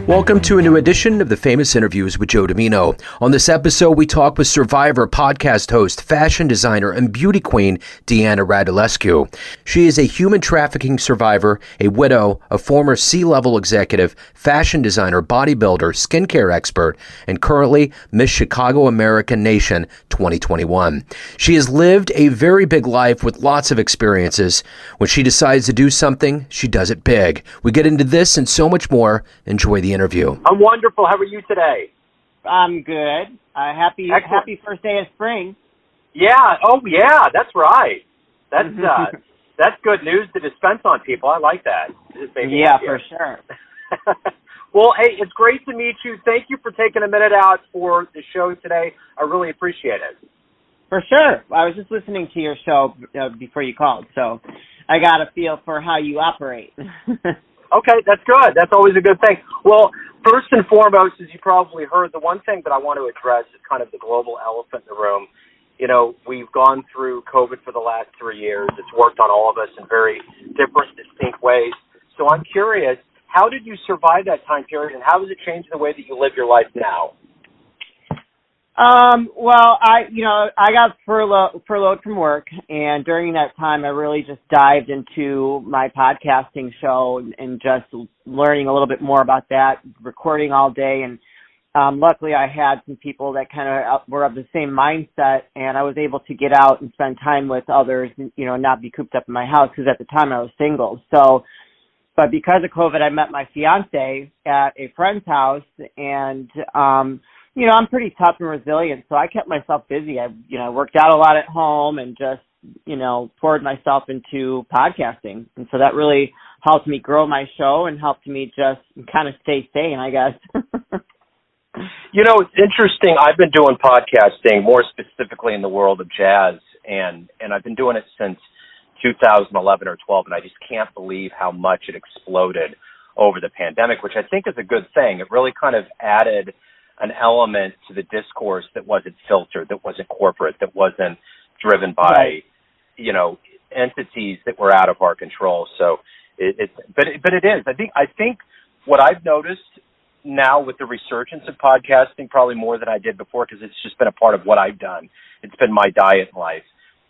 Welcome to a new edition of the Famous Interviews with Joe Dimino. On this episode, we talk with Survivor podcast host, fashion designer, and beauty queen, Deanna Radulescu. She is a human trafficking survivor, a widow, a former C-level executive, fashion designer, bodybuilder, skincare expert, and currently Miss Chicago American Nation 2021. She has lived a very big life with lots of experiences. When she decides to do something, she does it big. We get into this and so much more. Enjoy the interview. I'm wonderful. How are you today? I'm good. Happy first day of spring. Yeah. Oh, yeah. That's right. That's good news to dispense on people. I like that. Yeah, for sure. Well, hey, it's great to meet you. Thank you for taking a minute out for the show today. I really appreciate it. For sure. I was just listening to your show before you called, so I got a feel for how you operate. Okay, that's good. That's always a good thing. Well, first and foremost, as you probably heard, the one thing that I want to address is kind of the global elephant in the room. You know, we've gone through COVID for the last 3 years. It's worked on all of us in very different, distinct ways. So I'm curious, how did you survive that time period, and how has it changed the way that you live your life now? Well, I got furloughed from work, and during that time, I really just dived into my podcasting show and just learning a little bit more about that, recording all day. And luckily, I had some people that kind of were of the same mindset, and I was able to get out and spend time with others, you know, not be cooped up in my house, because at the time I was single. So, but because of COVID, I met my fiance at a friend's house, and you know, I'm pretty tough and resilient, so I kept myself busy. I worked out a lot at home and just, you know, poured myself into podcasting. And so that really helped me grow my show and helped me just kind of stay sane, I guess. You know, it's interesting. I've been doing podcasting more specifically in the world of jazz, and I've been doing it since 2011 or 12, and I just can't believe how much it exploded over the pandemic, which I think is a good thing. It really kind of added an element to the discourse that wasn't filtered, that wasn't corporate, that wasn't driven by, you know, entities that were out of our control. So but it is. I think what I've noticed now with the resurgence of podcasting, probably more than I did before, because it's just been a part of what I've done. It's been my diet in life,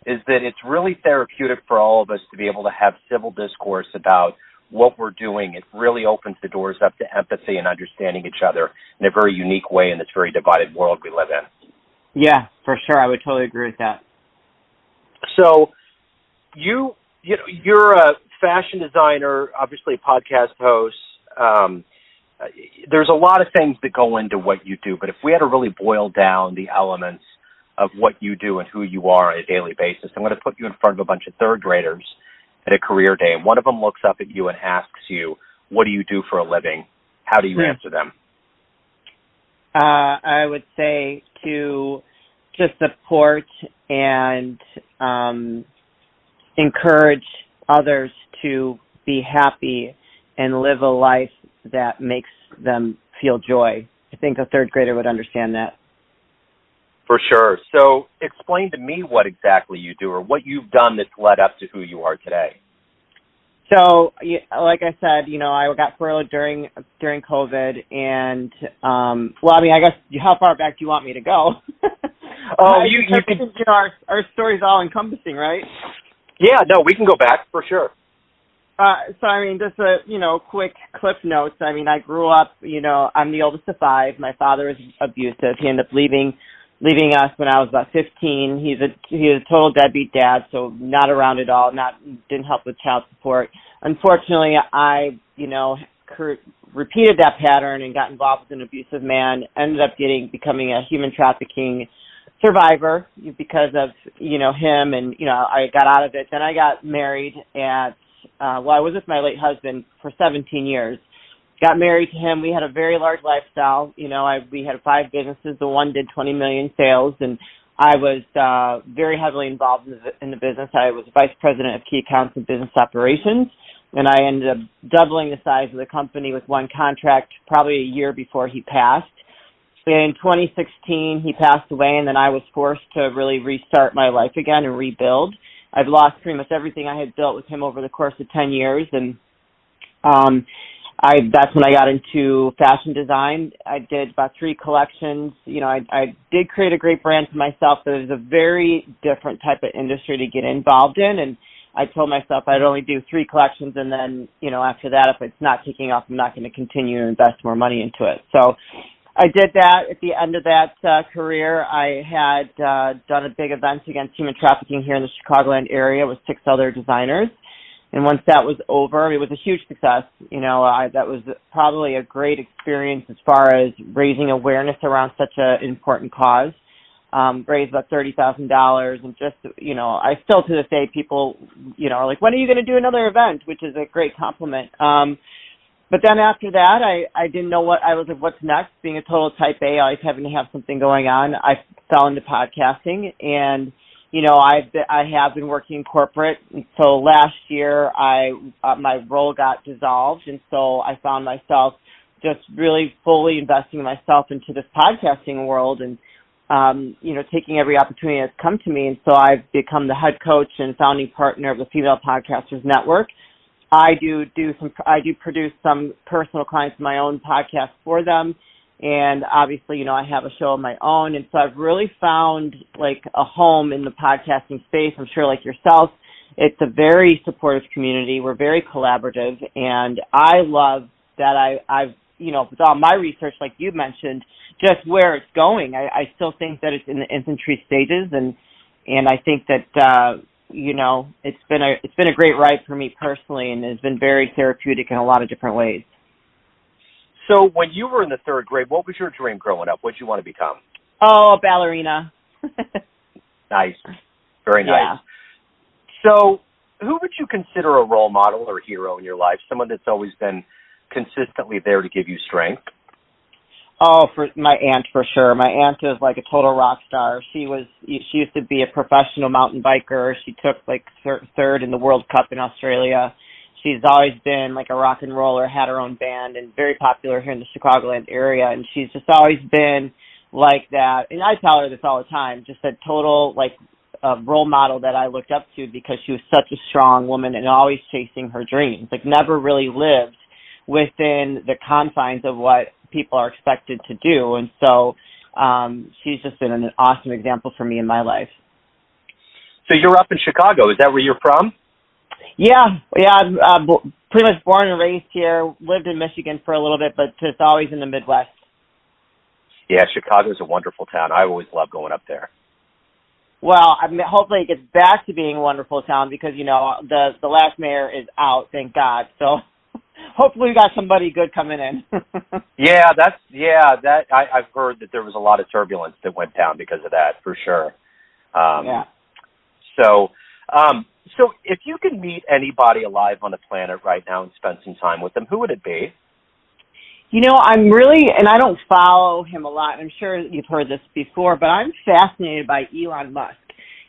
is that it's really therapeutic for all of us to be able to have civil discourse about what we're doing. It really opens the doors up to empathy and understanding each other in a very unique way in this very divided world we live in. Yeah, for sure. I would totally agree with that. So you're a fashion designer, obviously a podcast host. There's a lot of things that go into what you do, but if we had to really boil down the elements of what you do and who you are on a daily basis, I'm going to put you in front of a bunch of third graders at a career day, and one of them looks up at you and asks you, what do you do for a living? How do you answer them? I would say to support and encourage others to be happy and live a life that makes them feel joy. I think a third grader would understand that. For sure. So explain to me what exactly you do or what you've done that's led up to who you are today. So, like I said, you know, I got furloughed during COVID, and well, I mean, I guess how far back do you want me to go? You can. You know, our story's all encompassing, right? Yeah, no, we can go back for sure. So, I mean, just quick clip notes. I mean, I grew up, you know, I'm the oldest of five. My father was abusive. He ended up leaving us when I was about 15. He was a total deadbeat dad, so not around at all. Didn't help with child support. Unfortunately, I, you know, repeated that pattern and got involved with an abusive man. Ended up becoming a human trafficking survivor because of, you know, him, and, you know, I got out of it. Then I got married I was with my late husband for 17 years. Got married to him. We had a very large lifestyle. You know, we had 5 businesses. The one did 20 million sales, and I was very heavily involved in the business. I was vice president of key accounts and business operations, and I ended up doubling the size of the company with one contract probably a year before he passed. In 2016, he passed away, and then I was forced to really restart my life again and rebuild. I've lost pretty much everything I had built with him over the course of 10 years. And that's when I got into fashion design. I did about 3 collections. I did create a great brand for myself, but it was a very different type of industry to get involved in. And I told myself I'd only do 3 collections, and then, after that, if it's not taking off, I'm not going to continue to invest more money into it. So I did that. At the end of that career, I had done a big event against human trafficking here in the Chicagoland area with 6 other designers. And once that was over, it was a huge success. That was probably a great experience as far as raising awareness around such an important cause. Raised about $30,000, and just, I still to this day, people, are like, when are you going to do another event? Which is a great compliment. But then after that, I didn't know what's next. Being a total type A, always having to have something going on, I fell into podcasting, and I have been working in corporate. And so last year, my role got dissolved, and so I found myself just really fully investing myself into this podcasting world, and taking every opportunity that's come to me. And so I've become the head coach and founding partner of the Female Podcasters Network. I do produce some personal clients of my own podcast for them. And obviously, I have a show of my own. And so I've really found like a home in the podcasting space. I'm sure like yourself, it's a very supportive community. We're very collaborative. And I love that I've with all my research, like you mentioned, just where it's going. I still think that it's in the infancy stages. And I think that, it's been a great ride for me personally, and it's been very therapeutic in a lot of different ways. So when you were in the 3rd grade, what was your dream growing up? What did you want to become? Oh, a ballerina. Nice. Very nice. Yeah. So who would you consider a role model or hero in your life, someone that's always been consistently there to give you strength? Oh, for my aunt, for sure. My aunt is like a total rock star. She used to be a professional mountain biker. She took like 3rd in the World Cup in Australia. She's always been like a rock and roller, had her own band, and very popular here in the Chicagoland area. And she's just always been like that. And I tell her this all the time, just a total like role model that I looked up to, because she was such a strong woman and always chasing her dreams, like never really lived within the confines of what people are expected to do. And so she's just been an awesome example for me in my life. So you're up in Chicago. Is that where you're from? Yeah. I'm pretty much born and raised here, lived in Michigan for a little bit, but just always in the Midwest. Yeah, Chicago's a wonderful town. I always love going up there. Well, hopefully it gets back to being a wonderful town, because, the last mayor is out, thank God. So hopefully we got somebody good coming in. I've heard that there was a lot of turbulence that went down because of that, for sure. Yeah. So if you could meet anybody alive on the planet right now and spend some time with them, who would it be? I'm really, and I don't follow him a lot. I'm sure you've heard this before, but I'm fascinated by Elon Musk.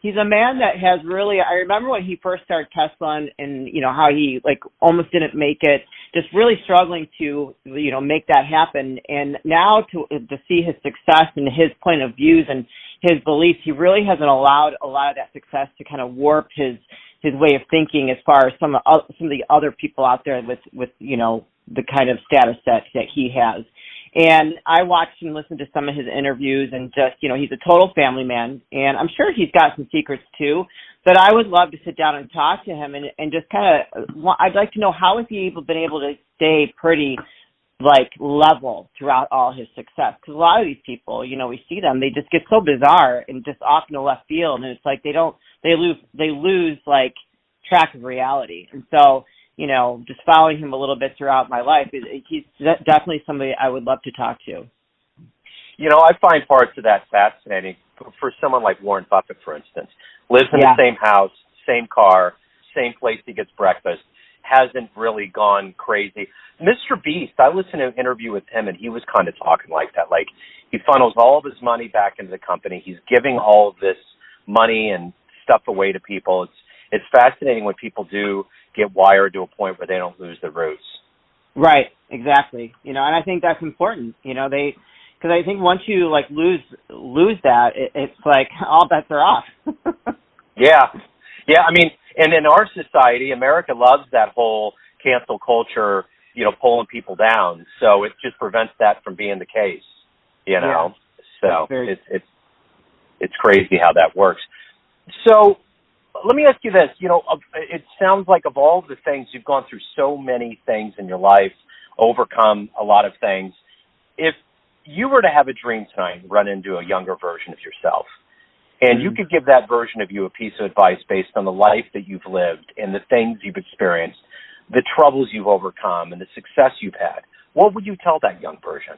He's a man that has really, I remember when he first started Tesla and how he like almost didn't make it, just really struggling to, make that happen. And now to see his success and his point of views and his beliefs, he really hasn't allowed a lot of that success to kind of warp his way of thinking as far as some of the other people out there with the kind of status that he has. And I watched and listened to some of his interviews, and just, he's a total family man, and I'm sure he's got some secrets too, but I would love to sit down and talk to him and just kind of, I'd like to know how has he been able to stay pretty like level throughout all his success, because a lot of these people, we see them, they just get so bizarre and just off in the left field, and it's like they lose like track of reality. And so, just following him a little bit throughout my life, he's definitely somebody I would love to talk to. I find parts of that fascinating. For someone like Warren Buffett, for instance, lives in the same house, same car, same place he gets breakfast, hasn't really gone crazy. Mr. Beast, I listened to an interview with him, and he was kind of talking like that. Like, he funnels all of his money back into the company. He's giving all of this money and stuff away to people. It's fascinating when people do get wired to a point where they don't lose their roots. Right, exactly. And I think that's important. Because I think once you like lose that, it's like all bets are off. Yeah. Yeah, I mean, and in our society, America loves that whole cancel culture, pulling people down. So it just prevents that from being the case, Yeah, So very... it's crazy how that works. So let me ask you this. It sounds like of all the things, you've gone through so many things in your life, overcome a lot of things. If you were to have a dream tonight and run into a younger version of yourself, and you could give that version of you a piece of advice based on the life that you've lived and the things you've experienced, the troubles you've overcome and the success you've had, what would you tell that young version?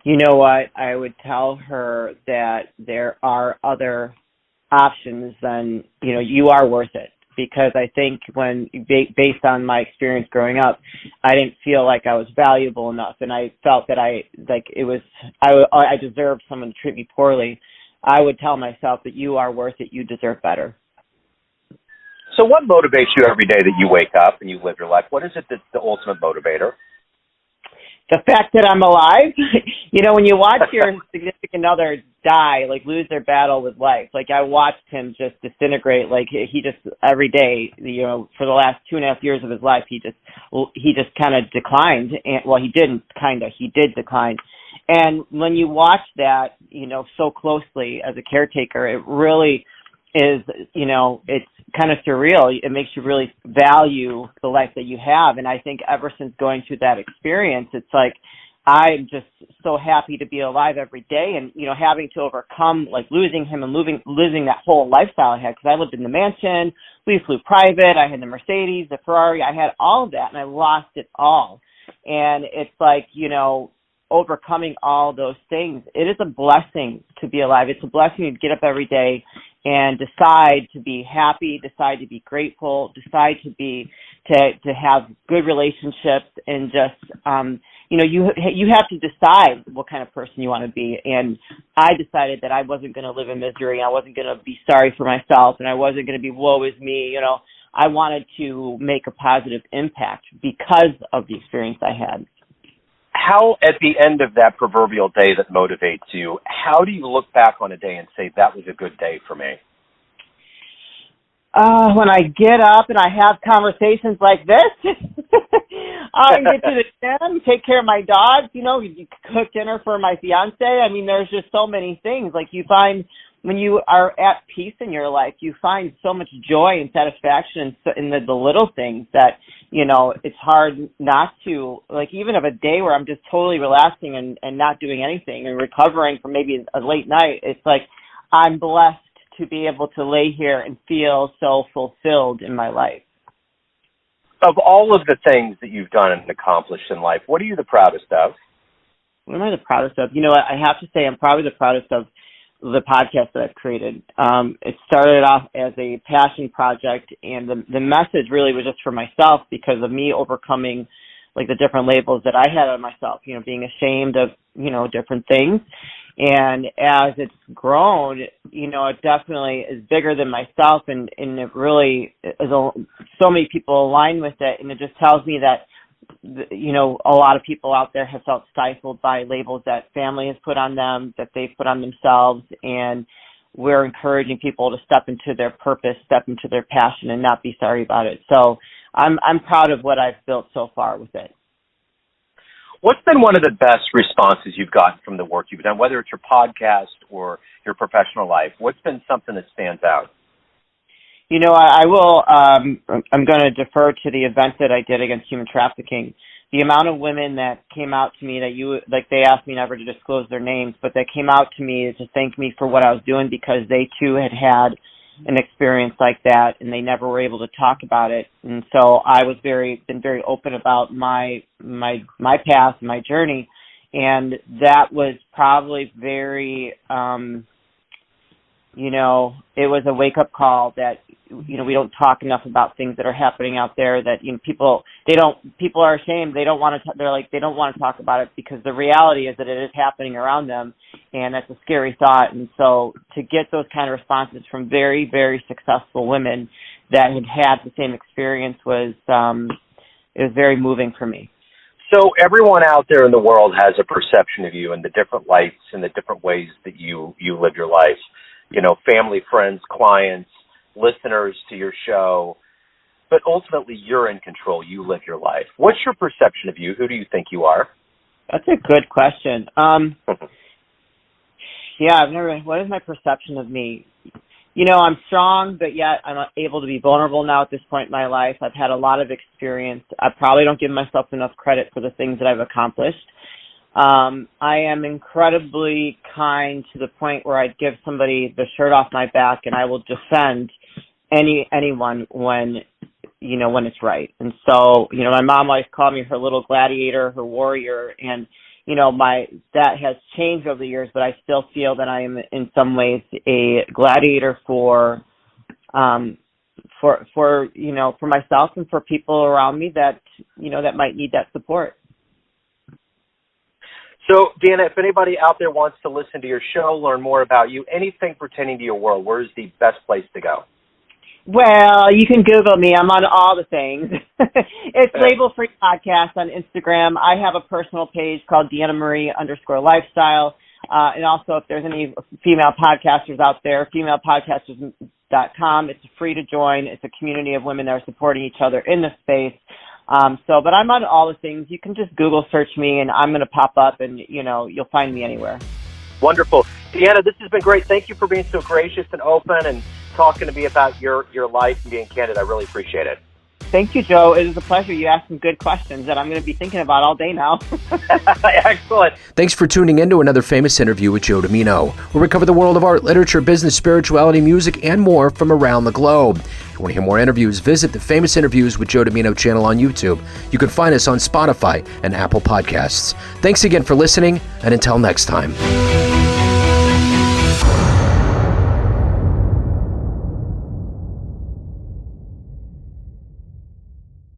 You know what? I would tell her that there are other options than, you are worth it. Because I think based on my experience growing up, I didn't feel like I was valuable enough, and I felt that I deserved someone to treat me poorly. I would tell myself that you are worth it. You deserve better. So what motivates you every day that you wake up and you live your life? What is it that's the ultimate motivator? The fact that I'm alive. When you watch your significant other die, like lose their battle with life, like I watched him just disintegrate. Like he just every day, for the last 2.5 years of his life, he just kind of declined. And he did decline. And when you watch that, so closely as a caretaker, it really is, it's kind of surreal. It makes you really value the life that you have. And I think ever since going through that experience, it's like, I'm just so happy to be alive every day, and, having to overcome like losing him and losing that whole lifestyle I had, because I lived in the mansion, we flew private, I had the Mercedes, the Ferrari, I had all of that, and I lost it all. And it's like, overcoming all those things, it is a blessing to be alive. It's a blessing to get up every day and decide to be happy, decide to be grateful, decide to have good relationships, and just you have to decide what kind of person you want to be. And I decided that I wasn't going to live in misery. I wasn't going to be sorry for myself, and I wasn't going to be woe is me. I wanted to make a positive impact because of the experience I had. How, at the end of that proverbial day that motivates you, how do you look back on a day and say, that was a good day for me? When I get up and I have conversations like this, I get to the gym, take care of my dogs, you cook dinner for my fiance. I mean, there's just so many things. Like, you find when you are at peace in your life, you find so much joy and satisfaction in the little things that, it's hard not to, like, even of a day where I'm just totally relaxing and not doing anything and recovering from maybe a late night. It's like, I'm blessed to be able to lay here and feel so fulfilled in my life. Of all of the things that you've done and accomplished in life, what are you the proudest of? What am I the proudest of? I have to say I'm probably the proudest of the podcast that I've created. It started off as a passion project, and the message really was just for myself because of me overcoming like the different labels that I had on myself, being ashamed of, different things. And as it's grown, it definitely is bigger than myself, and it really is so many people align with it, and it just tells me that, a lot of people out there have felt stifled by labels that family has put on them, that they've put on themselves, and we're encouraging people to step into their purpose, step into their passion, and not be sorry about it. So I'm proud of what I've built so far with it. What's been one of the best responses you've gotten from the work you've done, whether it's your podcast or your professional life? What's been something that stands out? I will, I'm going to defer to the event that I did against human trafficking. The amount of women that came out to me they asked me never to disclose their names, but they came out to me to thank me for what I was doing because they too had an experience like that and they never were able to talk about it. And so I was been very open about my past, my journey. And that was probably very, it was a wake-up call that, we don't talk enough about things that are happening out there that, people are ashamed. They don't want to, they don't want to talk about it because the reality is that it is happening around them, and that's a scary thought. And so to get those kind of responses from very, very successful women that had the same experience it was very moving for me. So everyone out there in the world has a perception of you and the different lights and the different ways that you live your life. Family, friends, clients, listeners to your show, but ultimately you're in control. You live your life. What's your perception of you? Who do you think you are? That's a good question. What is my perception of me? I'm strong, but yet I'm able to be vulnerable now at this point in my life. I've had a lot of experience. I probably don't give myself enough credit for the things that I've accomplished. I am incredibly kind to the point where I'd give somebody the shirt off my back, and I will defend anyone when it's right. And so, my mom always called me her little gladiator, her warrior, and that has changed over the years, but I still feel that I am in some ways a gladiator for myself and for people around me that might need that support. So, Deanna, if anybody out there wants to listen to your show, learn more about you, anything pertaining to your world, where's the best place to go? Well, you can Google me. I'm on all the things. It's Label Free Podcast on Instagram. I have a personal page called Deanna Marie _lifestyle. And also, if there's any female podcasters out there, femalepodcasters.com. It's free to join. It's a community of women that are supporting each other in this space. But I'm on all the things. You can just Google search me, and I'm going to pop up, and, you'll find me anywhere. Wonderful. Deanna, this has been great. Thank you for being so gracious and open and talking to me about your life and being candid. I really appreciate it. Thank you, Joe. It is a pleasure. You asked some good questions that I'm going to be thinking about all day now. Excellent. Thanks for tuning in to another famous interview with Joe Dimino, where we cover the world of art, literature, business, spirituality, music, and more from around the globe. If you want to hear more interviews, visit the Famous Interviews with Joe Dimino channel on YouTube. You can find us on Spotify and Apple Podcasts. Thanks again for listening, and until next time.